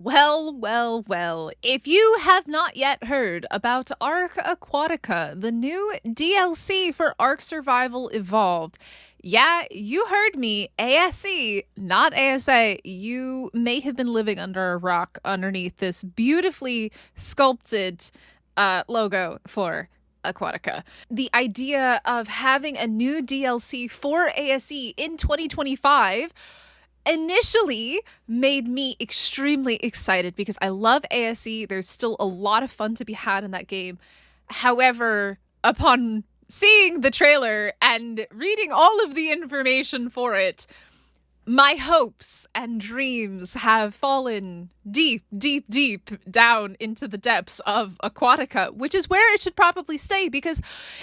Well, well, well. If you have not yet heard about Ark Aquatica, the new DLC for Ark Survival Evolved, yeah, you heard me. ASE, not ASA. You may have been living under a rock underneath this beautifully sculpted logo for Aquatica. The idea of having a new DLC for ASE in 2025 initially made me extremely excited because I love ASE. There's still a lot of fun to be had in that game. However, upon seeing the trailer and reading all of the information for it, my hopes and dreams have fallen deep, deep, deep down into the depths of Aquatica, which is where it should probably stay because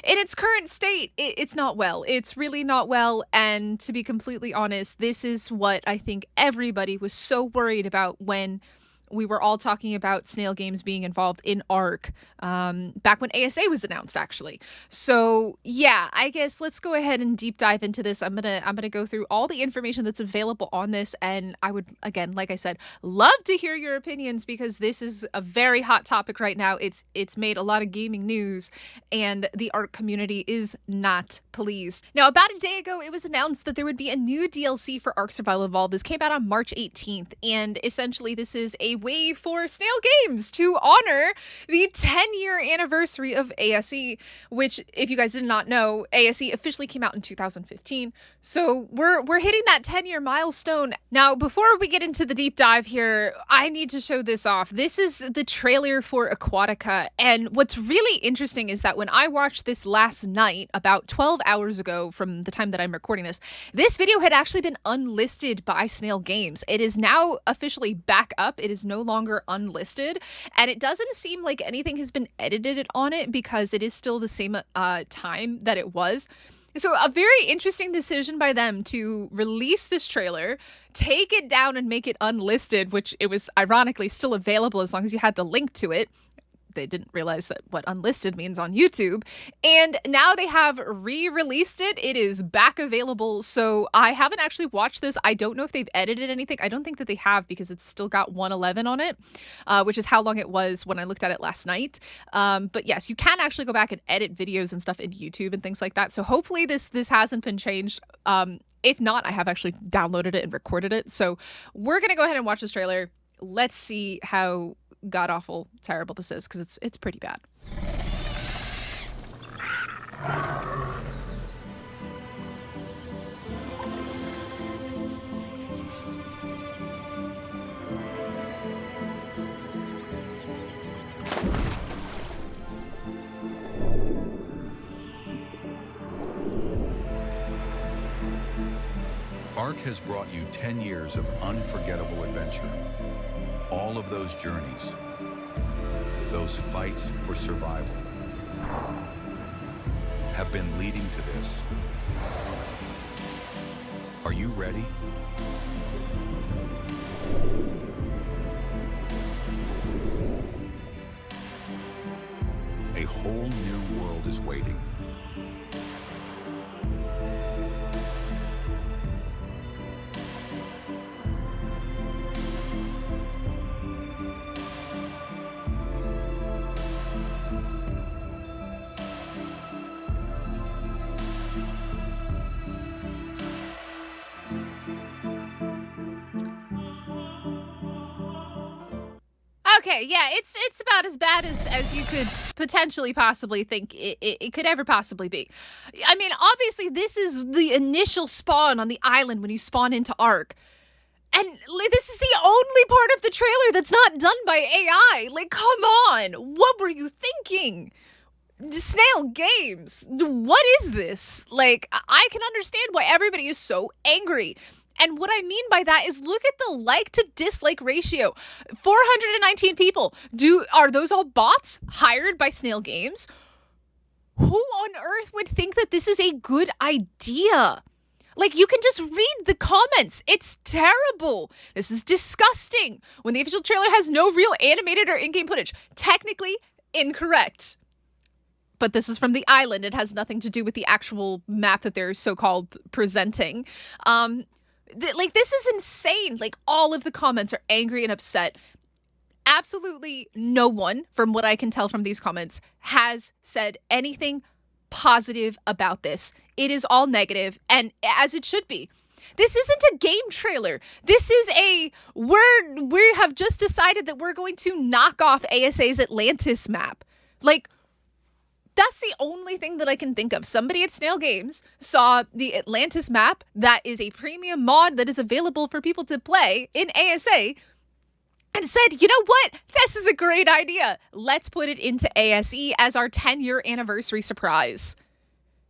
in its current state, it's not well. It's really not well. And to be completely honest, this is what I think everybody was so worried about when we were all talking about Snail Games being involved in Ark back when ASA was announced, actually. So yeah, I guess let's go ahead and deep dive into this. I'm gonna go through all the information that's available on this, and I would, again, like I said, love to hear your opinions because this is a very hot topic right now. It's made a lot of gaming news, and the Ark community is not pleased. Now, about a day ago, it was announced that there would be a new DLC for Ark Survival Evolved. This came out on March 18th, and essentially this is a way for Snail Games to honor the 10-year anniversary of ASE, which, if you guys did not know, ASE officially came out in 2015. So we're hitting that 10-year milestone. Now, before we get into the deep dive here, I need to show this off. This is the trailer for Aquatica, and what's really interesting is that when I watched this last night, about 12 hours ago from the time that I'm recording this video had actually been unlisted by Snail Games. It is now officially back up. It is no longer unlisted, and it doesn't seem like anything has been edited on it because it is still the same time that it was. So a very interesting decision by them to release this trailer, take it down and make it unlisted, which it was ironically still available as long as you had the link to it. They didn't realize that what unlisted means on YouTube. And now they have re-released it. It is back available. So I haven't actually watched this. I don't know if they've edited anything. I don't think that they have because it's still got 111 on it, which is how long it was when I looked at it last night. But yes, you can actually go back and edit videos and stuff in YouTube and things like that. So hopefully this hasn't been changed. If not, I have actually downloaded it and recorded it. So we're going to go ahead and watch this trailer. Let's see how god-awful terrible this is, because it's pretty bad. Ark has brought you 10 years of unforgettable adventure. All of those journeys, those fights for survival, have been leading to this. Are you ready? A whole new world is waiting. Okay, yeah, it's about as bad as you could potentially possibly think it could ever possibly be. I mean, obviously, this is the initial spawn on the island when you spawn into Ark. And this is the only part of the trailer that's not done by AI. Like, come on. What were you thinking? Snail Games. What is this? Like, I can understand why everybody is so angry. And what I mean by that is look at the like to dislike ratio. 419 people. Are those all bots hired by Snail Games? Who on earth would think that this is a good idea? Like, you can just read the comments. It's terrible. This is disgusting. When the official trailer has no real animated or in-game footage. Technically incorrect. But this is from the island. It has nothing to do with the actual map that they're so-called presenting. This is insane. Like, all of the comments are angry and upset. Absolutely no one, from what I can tell from these comments, has said anything positive about this. It is all negative, and as it should be. This isn't a game trailer. This is we have just decided that we're going to knock off ASA's Atlantis map. Like, that's the only thing that I can think of. Somebody at Snail Games saw the Atlantis map that is a premium mod that is available for people to play in ASA and said, you know what? This is a great idea. Let's put it into ASE as our 10-year anniversary surprise.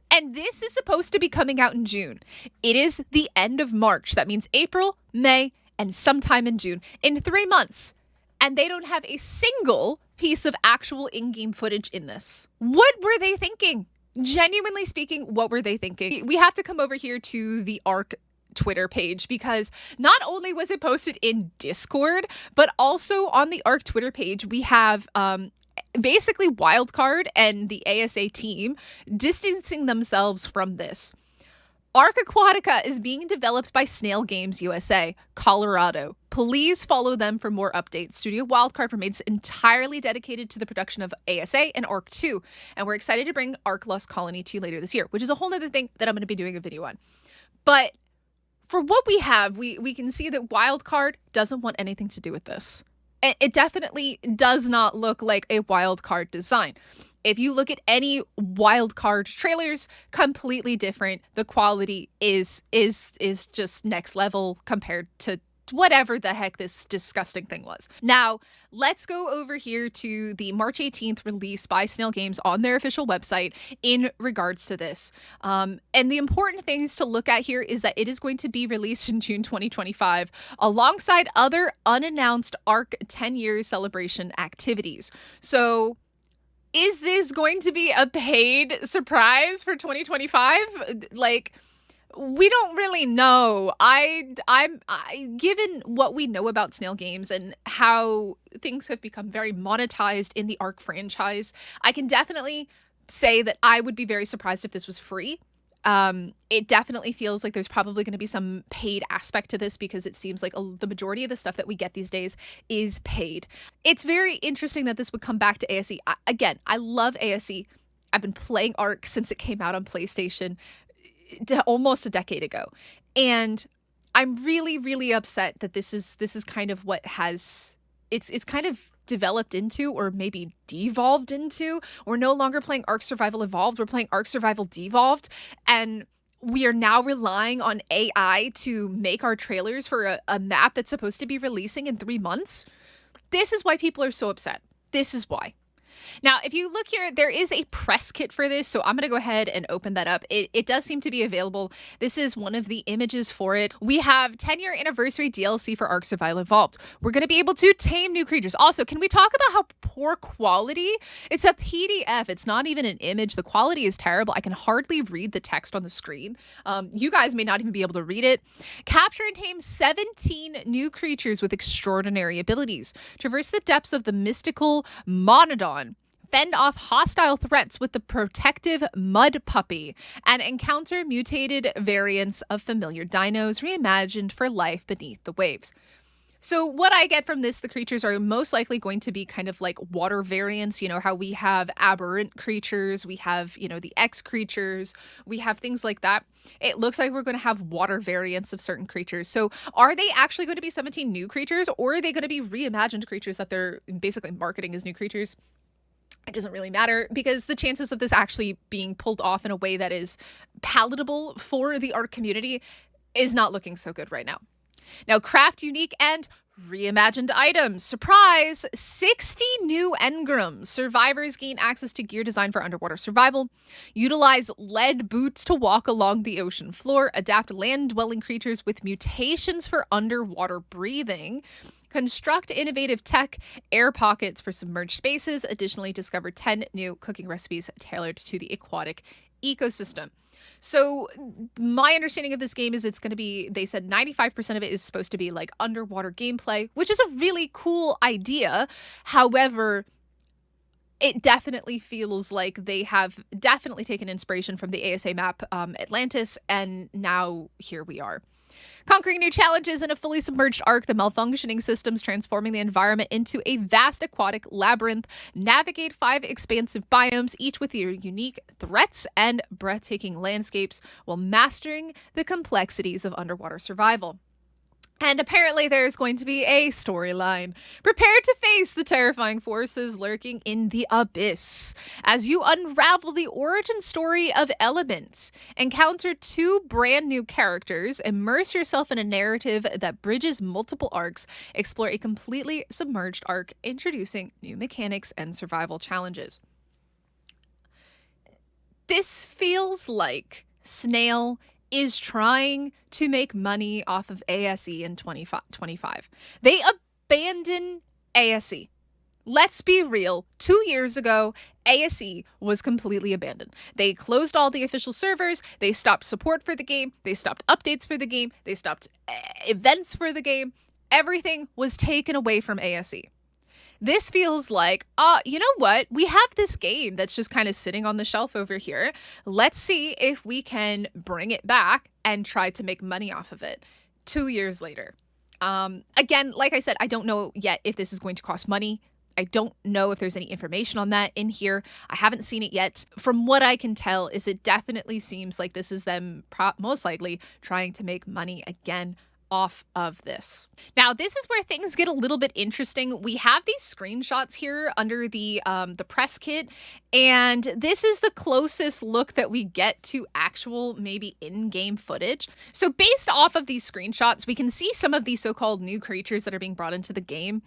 And this is supposed to be coming out in June. It is the end of March. That means April, May, and sometime in June. In 3 months. And they don't have a single piece of actual in-game footage in this. What were they thinking? Genuinely speaking, what were they thinking? We have to come over here to the Ark Twitter page, because not only was it posted in Discord, but also on the Ark Twitter page, we have basically Wildcard and the ASA team distancing themselves from this. Ark Aquatica is being developed by Snail Games USA, Colorado. Please follow them for more updates. Studio Wildcard remains entirely dedicated to the production of ASA and Ark 2, and we're excited to bring Ark Lost Colony to you later this year, which is a whole other thing that I'm going to be doing a video on. But for what we have, we can see that Wildcard doesn't want anything to do with this. It definitely does not look like a Wildcard design. If you look at any Wildcard trailers, completely different. The quality is just next level compared to whatever the heck this disgusting thing was. Now, let's go over here to the March 18th release by Snail Games on their official website in regards to this. And the important things to look at here is that it is going to be released in June 2025 alongside other unannounced Ark 10-year celebration activities. So, is this going to be a paid surprise for 2025? Like, we don't really know. I'm given what we know about Snail Games and how things have become very monetized in the Ark franchise, I can definitely say that I would be very surprised if this was free. It definitely feels like there's probably going to be some paid aspect to this, because it seems like the majority of the stuff that we get these days is paid. It's very interesting that this would come back to ASE. Again, I love ASE. I've been playing Ark since it came out on PlayStation almost a decade ago. And I'm really, really upset that this is kind of what has it's kind of developed into, or maybe devolved into. We're no longer playing Ark Survival Evolved, we're playing Ark Survival Devolved, and we are now relying on AI to make our trailers for a map that's supposed to be releasing in 3 months. This is why people are so upset. This is why. Now, if you look here, there is a press kit for this, so I'm going to go ahead and open that up. It does seem to be available. This is one of the images for it. We have 10-year anniversary DLC for Ark Survival Evolved. We're going to be able to tame new creatures. Also, can we talk about how poor quality? It's a PDF. It's not even an image. The quality is terrible. I can hardly read the text on the screen. You guys may not even be able to read it. Capture and tame 17 new creatures with extraordinary abilities. Traverse the depths of the mystical Monodon. Fend off hostile threats with the protective Mud Puppy, and encounter mutated variants of familiar dinos reimagined for life beneath the waves. So what I get from this, the creatures are most likely going to be kind of like water variants. You know, how we have aberrant creatures, we have, the X creatures, we have things like that. It looks like we're going to have water variants of certain creatures. So are they actually going to be 17 new creatures, or are they going to be reimagined creatures that they're basically marketing as new creatures? It doesn't really matter, because the chances of this actually being pulled off in a way that is palatable for the Ark community is not looking so good right now. Now, craft unique and reimagined items. Surprise! 60 new engrams. Survivors gain access to gear designed for underwater survival. Utilize lead boots to walk along the ocean floor. Adapt land-dwelling creatures with mutations for underwater breathing. Construct innovative tech air pockets for submerged spaces. Additionally, discover 10 new cooking recipes tailored to the aquatic ecosystem. So my understanding of this game is it's going to be, they said 95% of it is supposed to be like underwater gameplay, which is a really cool idea. However, it definitely feels like they have definitely taken inspiration from the ASA map Atlantis, and now here we are. Conquering new challenges in a fully submerged Ark, the malfunctioning systems transforming the environment into a vast aquatic labyrinth. Navigate 5 expansive biomes, each with their unique threats and breathtaking landscapes, while mastering the complexities of underwater survival. And apparently there's going to be a storyline. Prepare to face the terrifying forces lurking in the abyss as you unravel the origin story of Element. Encounter 2 brand new characters, immerse yourself in a narrative that bridges multiple arcs, explore a completely submerged Ark, introducing new mechanics and survival challenges. This feels like Snail is trying to make money off of ASE in 2025. They abandon ASE. Let's be real. 2 years ago, ASE was completely abandoned. They closed all the official servers. They stopped support for the game. They stopped updates for the game. They stopped events for the game. Everything was taken away from ASE. This feels like, you know what? We have this game that's just kind of sitting on the shelf over here. Let's see if we can bring it back and try to make money off of it 2 years later. Again, like I said, I don't know yet if this is going to cost money. I don't know if there's any information on that in here. I haven't seen it yet. From what I can tell, is it definitely seems like this is them most likely trying to make money again off of this. Now, this is where things get a little bit interesting. We have these screenshots here under the press kit, and this is the closest look that we get to actual maybe in-game footage. So based off of these screenshots, we can see some of these so-called new creatures that are being brought into the game.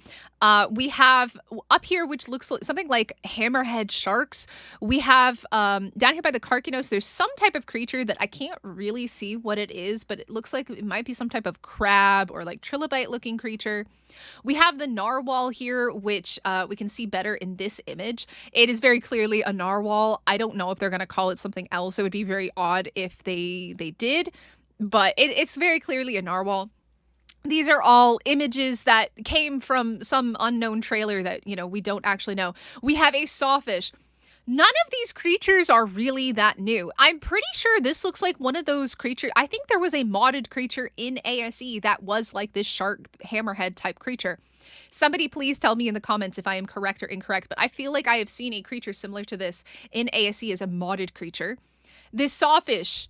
We have up here, which looks like something like hammerhead sharks. We have down here by the Karkinos, there's some type of creature that I can't really see what it is, but it looks like it might be some type of crab or like trilobite looking creature. We have the narwhal here, which we can see better in this image. It is very clearly a narwhal. I don't know if they're going to call it something else. It would be very odd if they did, but it's very clearly a narwhal. These are all images that came from some unknown trailer that, you know, we don't actually know. We have a sawfish. None of these creatures are really that new. I'm pretty sure this looks like one of those creatures. I think there was a modded creature in ASE that was like this shark hammerhead type creature. Somebody please tell me in the comments if I am correct or incorrect, but I feel like I have seen a creature similar to this in ASE as a modded creature. This sawfish,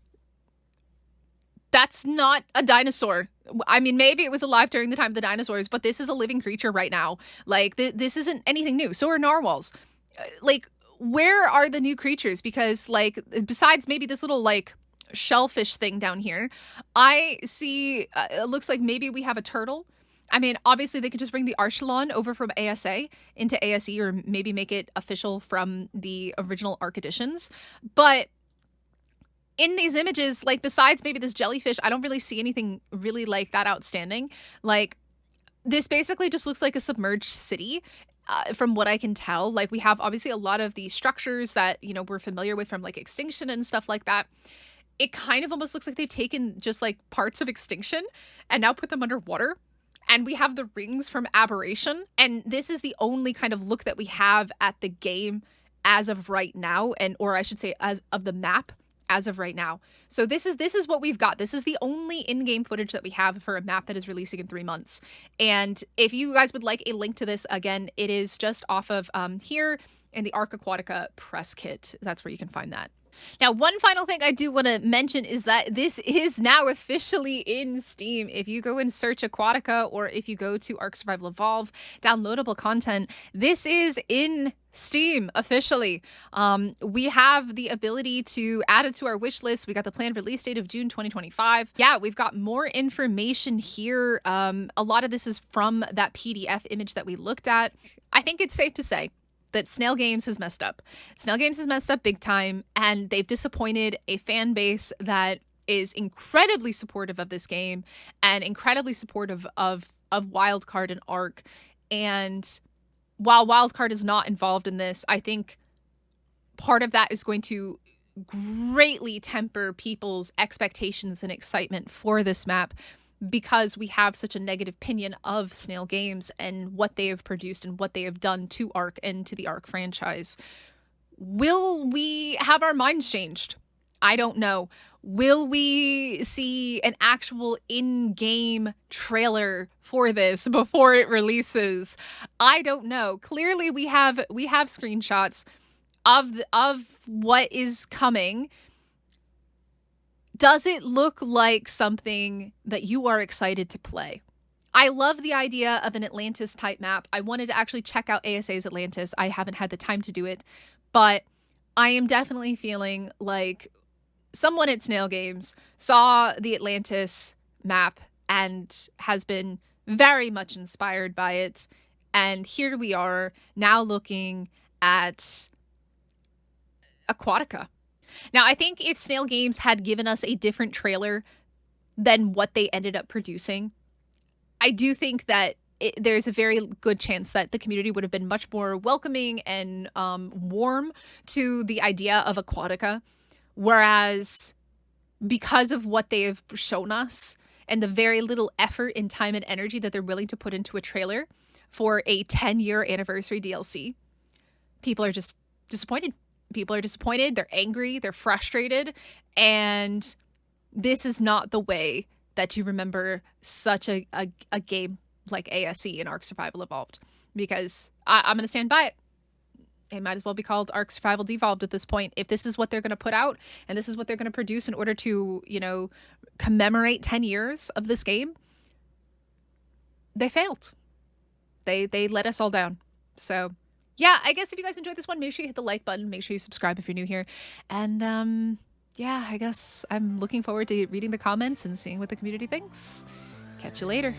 that's not a dinosaur. I mean, maybe it was alive during the time of the dinosaurs, but this is a living creature right now. Like, this isn't anything new. So are narwhals. Like, where are the new creatures? Because, like, besides maybe this little, like, shellfish thing down here, I see, it looks like maybe we have a turtle. I mean, obviously, they could just bring the Archelon over from ASA into ASE, or maybe make it official from the original Ark editions. But in these images, like, besides maybe this jellyfish, I don't really see anything really, like, that outstanding. Like, this basically just looks like a submerged city. From what I can tell, like, we have obviously a lot of these structures that, you know, we're familiar with from like Extinction and stuff like that. It kind of almost looks like they've taken just like parts of Extinction and now put them underwater. And we have the rings from Aberration. And this is the only kind of look that we have at the game as of right now. And, or I should say, as of the map as of right now. So this is what we've got. This is the only in-game footage that we have for a map that is releasing in 3 months. And if you guys would like a link to this, again, it is just off of here in the Ark Aquatica press kit. That's where you can find that. Now, one final thing I do want to mention is that this is now officially in Steam. If you go and search Aquatica, or if you go to Ark Survival Evolved, downloadable content, this is in Steam officially. We have the ability to add it to our wish list. We got the planned release date of June 2025. Yeah, we've got more information here. A lot of this is from that PDF image that we looked at. I think it's safe to say that Snail Games has messed up. Snail Games has messed up big time, and they've disappointed a fan base that is incredibly supportive of this game and incredibly supportive of Wildcard and Ark. And while Wildcard is not involved in this, I think part of that is going to greatly temper people's expectations and excitement for this map, because we have such a negative opinion of Snail Games and what they have produced and what they have done to Ark and to the Ark franchise. Will we have our minds changed? I don't know. Will we see an actual in-game trailer for this before it releases? I don't know. Clearly we have screenshots of what is coming. Does it look like something that you are excited to play? I love the idea of an Atlantis type map. I wanted to actually check out ASA's Atlantis. I haven't had the time to do it, but I am definitely feeling like someone at Snail Games saw the Atlantis map and has been very much inspired by it. And here we are now looking at Aquatica. Now, I think if Snail Games had given us a different trailer than what they ended up producing, I do think that there's a very good chance that the community would have been much more welcoming and warm to the idea of Aquatica. Whereas because of what they have shown us and the very little effort and time and energy that they're willing to put into a trailer for a 10-year anniversary DLC, people are just disappointed. People are disappointed. They're angry. They're frustrated. And this is not the way that you remember such a game like ASE and Ark Survival Evolved. Because I'm going to stand by it. It might as well be called Ark Survival Devolved at this point. If this is what they're going to put out and this is what they're going to produce in order to, you know, commemorate 10 years of this game, they failed. They let us all down. So yeah, I guess if you guys enjoyed this one, make sure you hit the like button. Make sure you subscribe if you're new here. And yeah, I guess I'm looking forward to reading the comments and seeing what the community thinks. Catch you later.